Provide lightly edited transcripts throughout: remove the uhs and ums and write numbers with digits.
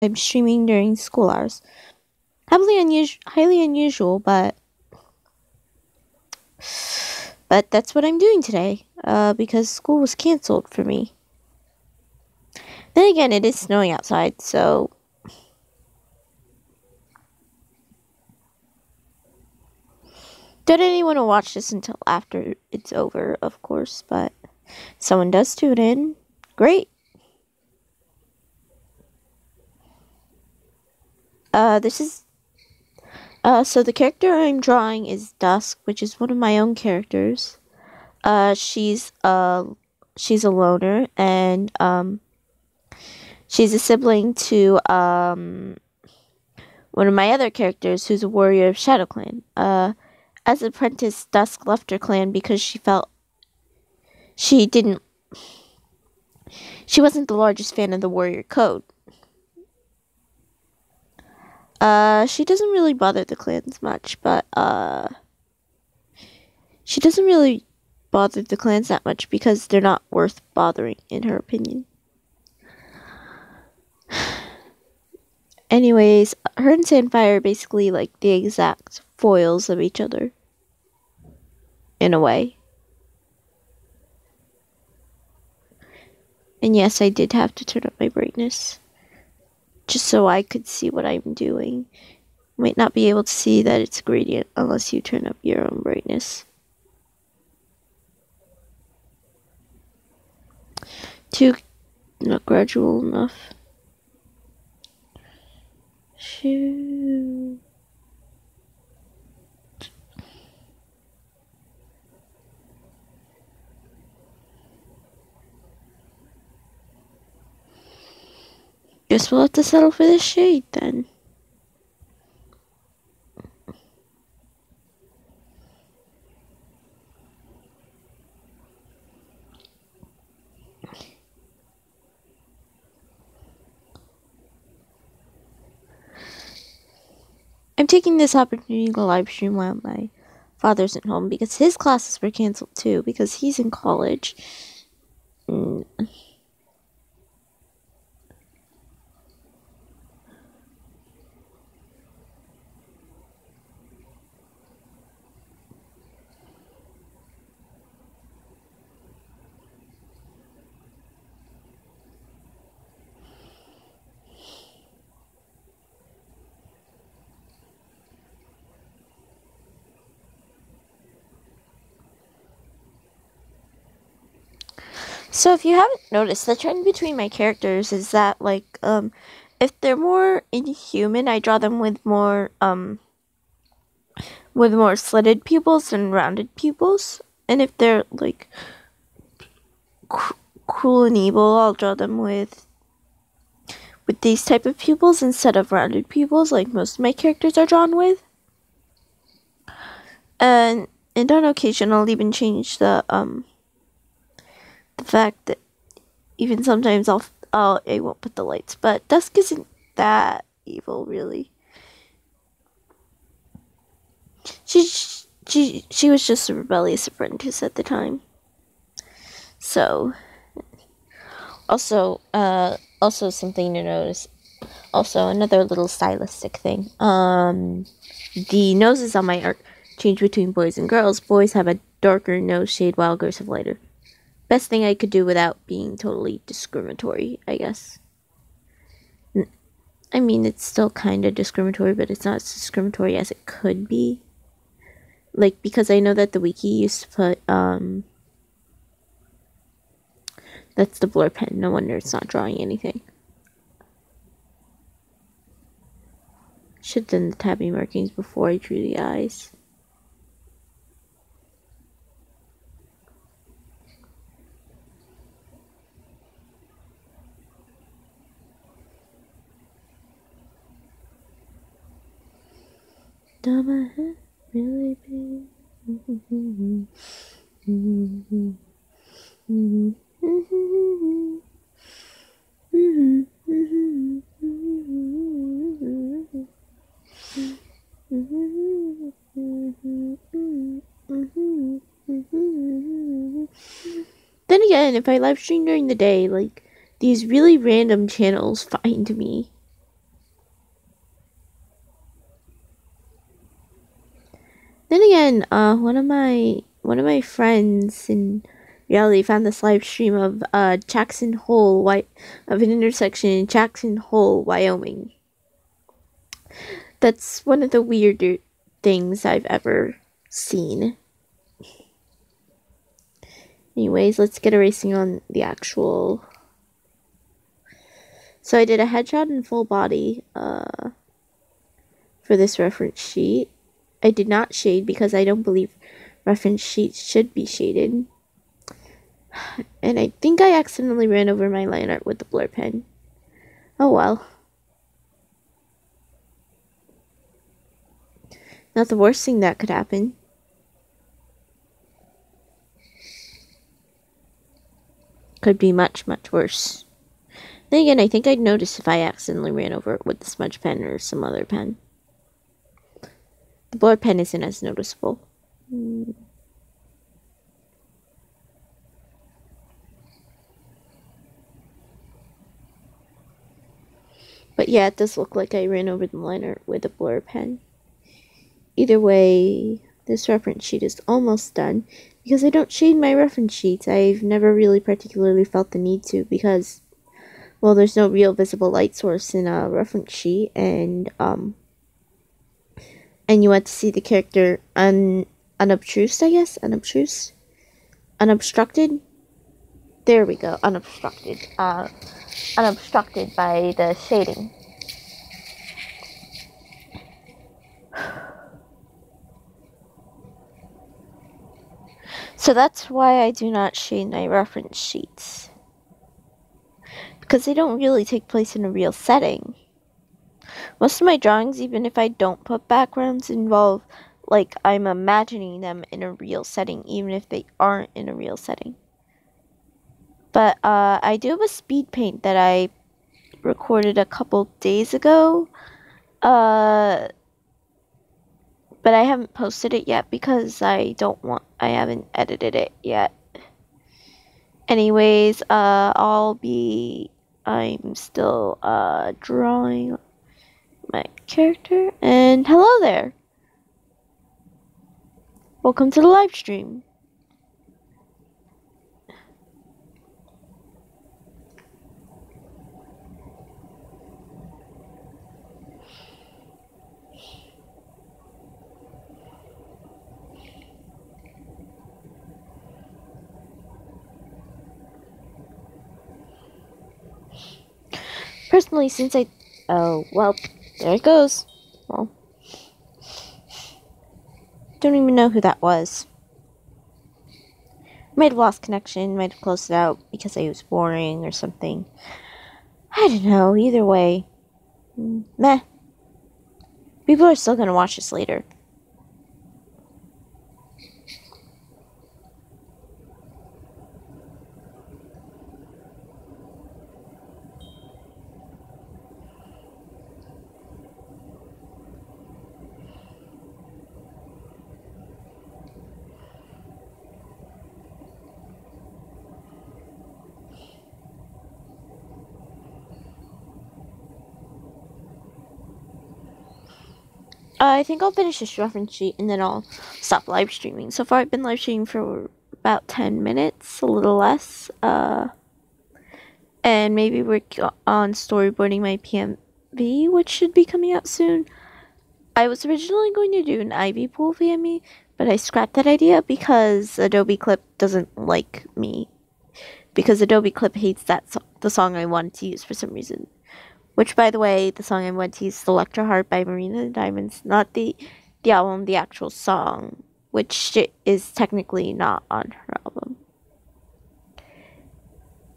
I'm streaming during school hours. Highly unusual, but that's what I'm doing today. Because school was canceled for me. Then again, it is snowing outside, so don't anyone want to watch this until after it's over, of course, but someone does tune in. Great. This is so the character I'm drawing is Dusk, which is one of my own characters. She's a loner, and she's a sibling to one of my other characters, who's a warrior of Shadow Clan. As an apprentice, Dusk left her clan because she felt she didn't. She wasn't the largest fan of the warrior code. She doesn't really bother the clans much, but she doesn't really bother the clans that much because they're not worth bothering, in her opinion. Anyways, her and Sandfire are basically like the exact foils of each other, in a way. And yes, I did have to turn up my brightness, just so I could see what I'm doing. You might not be able to see that it's a gradient unless you turn up your own brightness. Not gradual enough. Shoot. Guess we'll have to settle for this shade then. I'm taking this opportunity to live stream while my father's at home because his classes were canceled too because he's in college. So if you haven't noticed, the trend between my characters is that like if they're more inhuman, I draw them with more slitted pupils than rounded pupils, and if they're like cruel and evil, I'll draw them with these type of pupils instead of rounded pupils like most of my characters are drawn with. And on occasion I'll even change the fact that even sometimes I won't put the lights, but Dusk isn't that evil really. She was just a rebellious apprentice at the time. So also something to notice. Also another little stylistic thing. The noses on my art change between boys and girls. Boys have a darker nose shade while girls have lighter. Best thing I could do without being totally discriminatory, I guess. I mean, it's still kind of discriminatory, but it's not as discriminatory as it could be. Like, because I know that the wiki used to put, that's the blur pen. No wonder it's not drawing anything. Should have done the tabby markings before I drew the eyes. Dumb head, really big. Then again, if I live stream during the day, like, these really random channels find me. Then again, one of my friends in reality found this live stream of Jackson Hole, of an intersection in Jackson Hole, Wyoming. That's one of the weirder things I've ever seen. Anyways, let's get erasing on the actual. So I did a headshot and full body for this reference sheet. I did not shade because I don't believe reference sheets should be shaded. And I think I accidentally ran over my line art with the blur pen. Oh well. Not the worst thing that could happen. Could be much, much worse. Then again, I think I'd notice if I accidentally ran over it with the smudge pen or some other pen. The blur pen isn't as noticeable. But yeah, it does look like I ran over the liner with a blur pen. Either way, this reference sheet is almost done. Because I don't shade my reference sheets, I've never really particularly felt the need to because, well, there's no real visible light source in a reference sheet, and you want to see the character unobtrused, I guess? Unobstructed? There we go, unobstructed. Unobstructed by the shading. So that's why I do not shade my reference sheets. Because they don't really take place in a real setting. Most of my drawings, even if I don't put backgrounds, involve, like, I'm imagining them in a real setting, even if they aren't in a real setting. But I do have a speed paint that I recorded a couple days ago. But I haven't posted it yet because I haven't edited it yet. Anyways, I'm still drawing my character, and hello there. Welcome to the live stream. Personally, since oh, well, there it goes. Well, don't even know who that was. Might have lost connection, might have closed it out because I was boring or something. I don't know, either way. Meh. People are still gonna watch this later. I think I'll finish this reference sheet and then I'll stop live streaming. So far I've been live streaming for about 10 minutes, a little less. And maybe work on storyboarding my PMV, which should be coming out soon. I was originally going to do an Ivy Pool PMV, but I scrapped that idea because Adobe Clip doesn't like me. Because Adobe Clip hates the song I wanted to use for some reason. Which, by the way, the song I went to use is Electra Heart by Marina the Diamonds, not the album, the actual song, which is technically not on her album.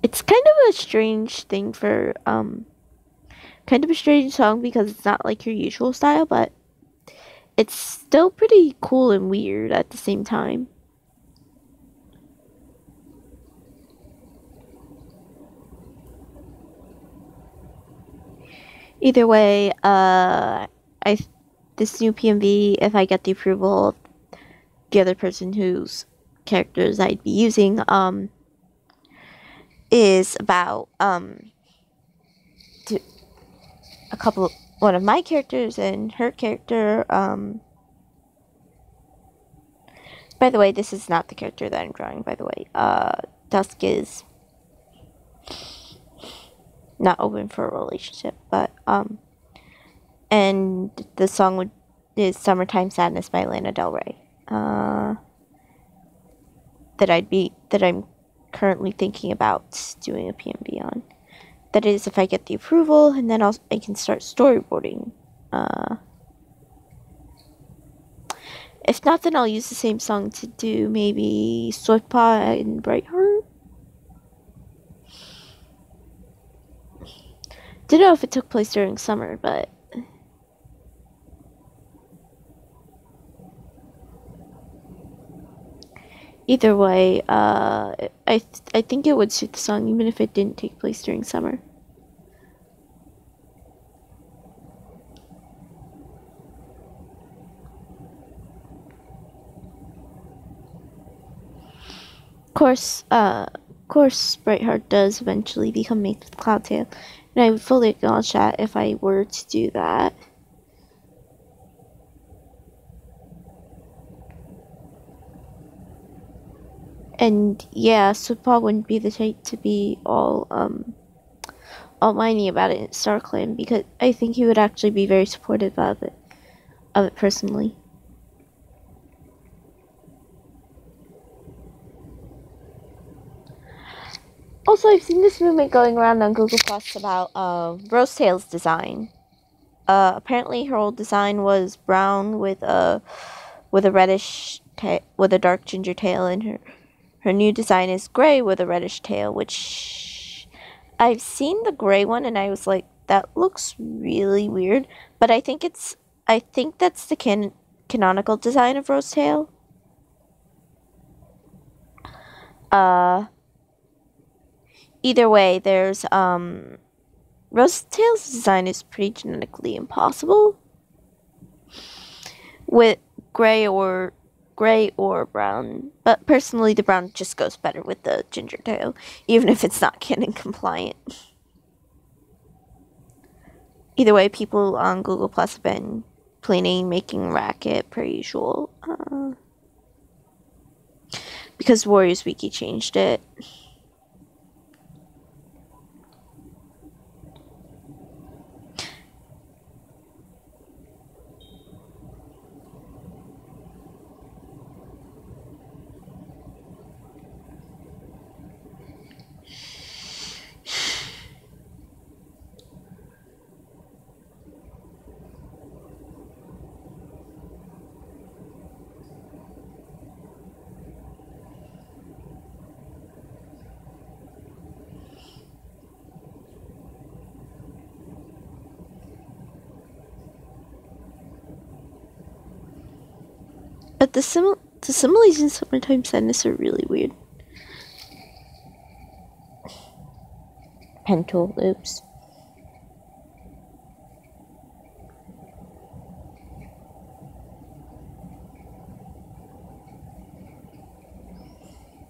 It's kind of a strange thing for, kind of a strange song because it's not like your usual style, but it's still pretty cool and weird at the same time. Either way, this new PMV, if I get the approval of the other person whose characters I'd be using, is about one of my characters and her character, By the way, this is not the character that I'm drawing, by the way. Dusk is not open for a relationship, but, and the song is Summertime Sadness by Lana Del Rey. That I'm currently thinking about doing a PMV on. That is, if I get the approval, and then I can start storyboarding. If not, then I'll use the same song to do maybe Swiftpaw and Brightheart. Don't know if it took place during summer, but either way, I think it would suit the song even if it didn't take place during summer. Of course, Brightheart does eventually become made with Cloudtail, and I would fully acknowledge that if I were to do that. And yeah, Swiftpaw wouldn't be the type to be all whiny about it in StarClan, because I think he would actually be very supportive of it personally. Also, I've seen this movement going around on Google Plus about Rosetail's design. Apparently, her old design was brown with a reddish with a dark ginger tail, and her new design is gray with a reddish tail. Which I've seen the gray one, and I was like, that looks really weird. But I think that's the canonical design of Rosetail. Either way, there's Rosetail's design is pretty genetically impossible with gray or brown, but personally the brown just goes better with the ginger tail, even if it's not canon compliant. Either way, people on Google Plus have been planning, making racket per usual, because Warriors Wiki changed it. But the similes in Summertime Sadness are really weird. Pen tool, oops.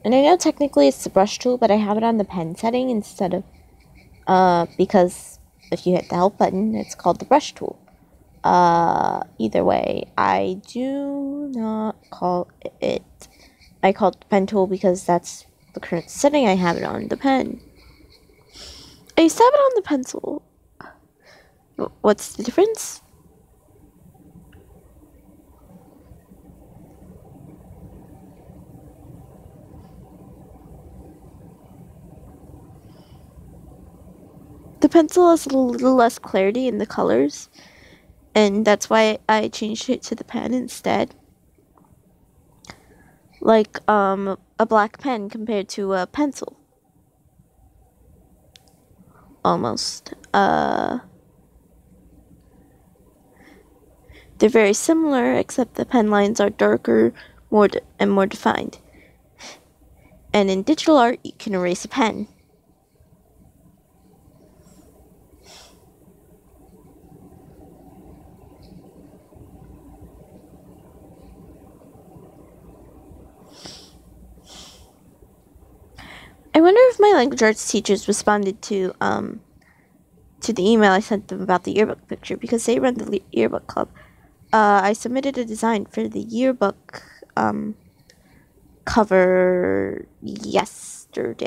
And I know technically it's the brush tool, but I have it on the pen setting instead of, because if you hit the help button, it's called the brush tool. Either way, I do not call it, I call it the pen tool because that's the current setting I have it on, the pen. I used to have it on the pencil. What's the difference? The pencil has a little less clarity in the colors, and that's why I changed it to the pen instead. Like, a black pen compared to a pencil. Almost. They're very similar, except the pen lines are darker, more defined. And in digital art, you can erase a pen. I wonder if my language arts teachers responded to the email I sent them about the yearbook picture, because they run the yearbook club. I submitted a design for the yearbook covered yesterday.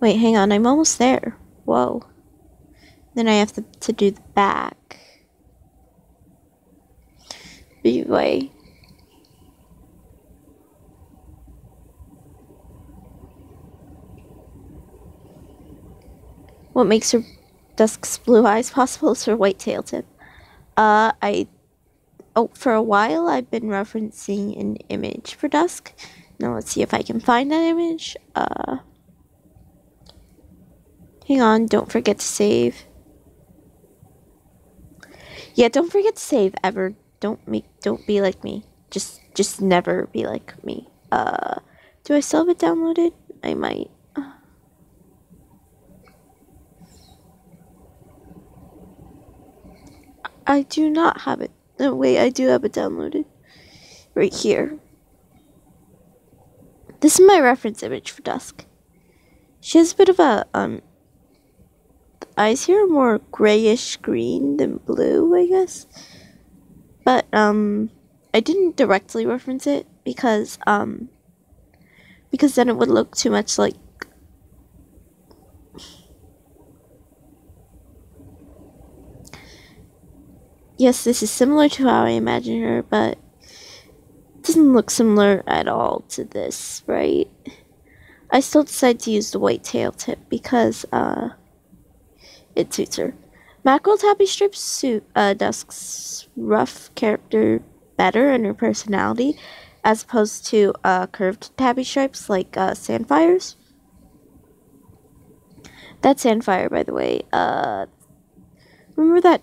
Wait, hang on, I'm almost there. Whoa. Then I have to do the back. Anyway. What makes her dusk's blue eyes possible is her white tail tip. For a while I've been referencing an image for dusk. Now let's see if I can find that image. Hang on, don't forget to save. Yeah, don't forget to save ever. Don't be like me. Just never be like me. Do I still have it downloaded? I might. I do not have it. No, wait, I do have it downloaded. Right here. This is my reference image for Dusk. She has a bit of a, the eyes here are more grayish green than blue, I guess. But, I didn't directly reference it because then it would look too much like yes, this is similar to how I imagine her, but it doesn't look similar at all to this, right? I still decide to use the white tail tip because it suits her. Mackerel tabby strips suit Dusk's rough character better and her personality, as opposed to curved tabby stripes like Sandfire's. That's Sandfire, by the way. Remember that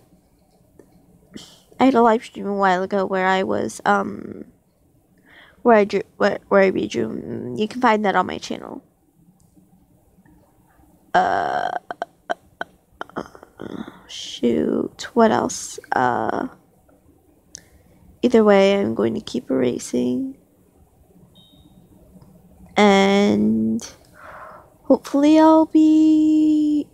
I had a live stream a while ago where I was where I redrew. You can find that on my channel. Shoot, what else? Either way, I'm going to keep erasing, and hopefully I'll be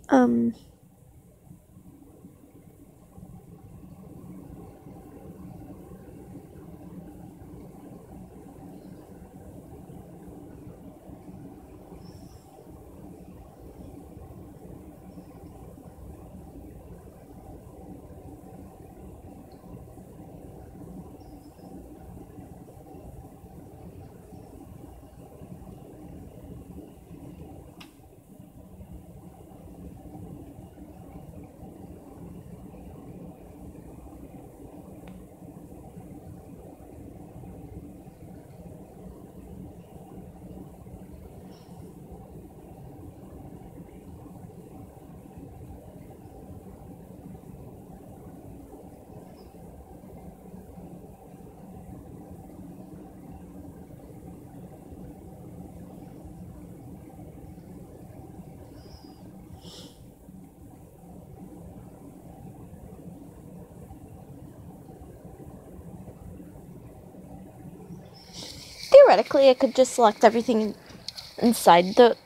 theoretically I could just select everything inside the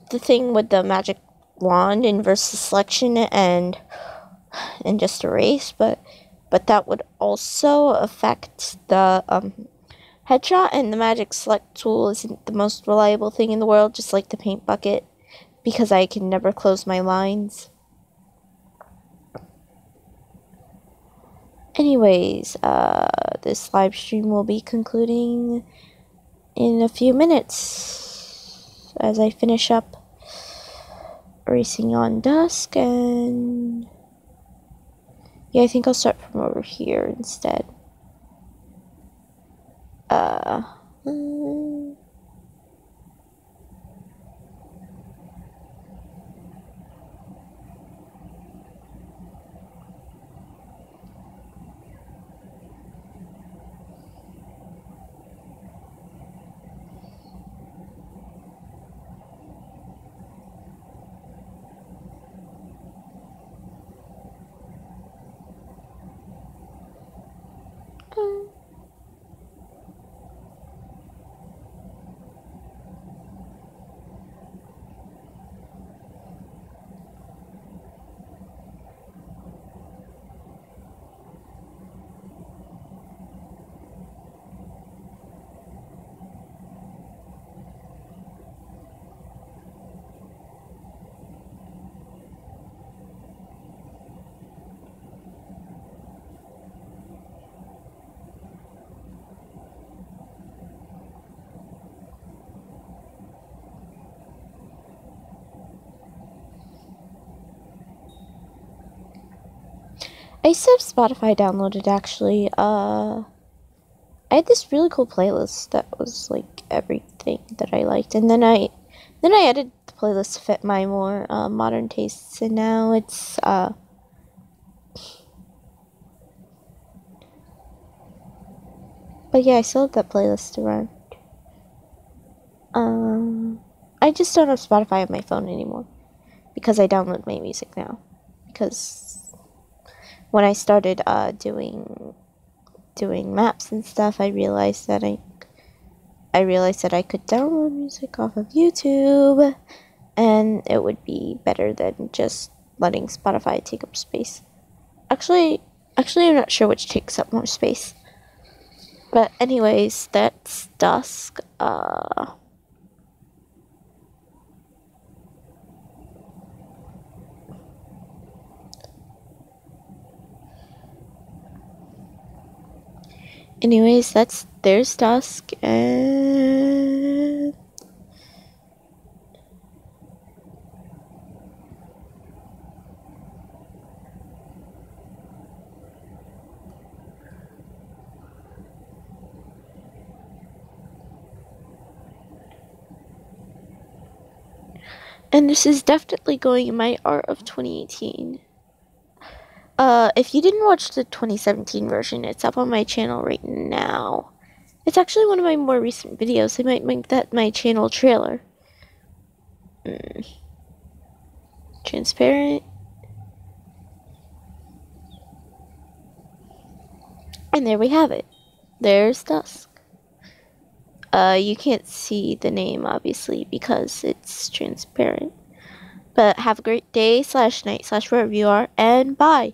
thing with the magic wand, inverse the selection, and just erase, but that would also affect the headshot, and the magic select tool isn't the most reliable thing in the world, just like the paint bucket, because I can never close my lines. Anyways, this live stream will be concluding in a few minutes as I finish up erasing on Dusk, and yeah, I think I'll start from over here instead. I used to have Spotify downloaded actually. I had this really cool playlist that was like everything that I liked, and then I added the playlist to fit my more modern tastes, and now it's But yeah, I still have that playlist to run. I just don't have Spotify on my phone anymore because I download my music now. Because when I started doing maps and stuff, I realized that I could download music off of YouTube, and it would be better than just letting Spotify take up space. Actually, I'm not sure which takes up more space. But anyways, that's dusk. Anyways, there's dusk, and this is definitely going in my art of 2018. If you didn't watch the 2017 version, it's up on my channel right now. It's actually one of my more recent videos. I might make that my channel trailer. Transparent. And there we have it. There's dusk. You can't see the name, obviously, because it's transparent. But have a great day /night / wherever you are, and bye.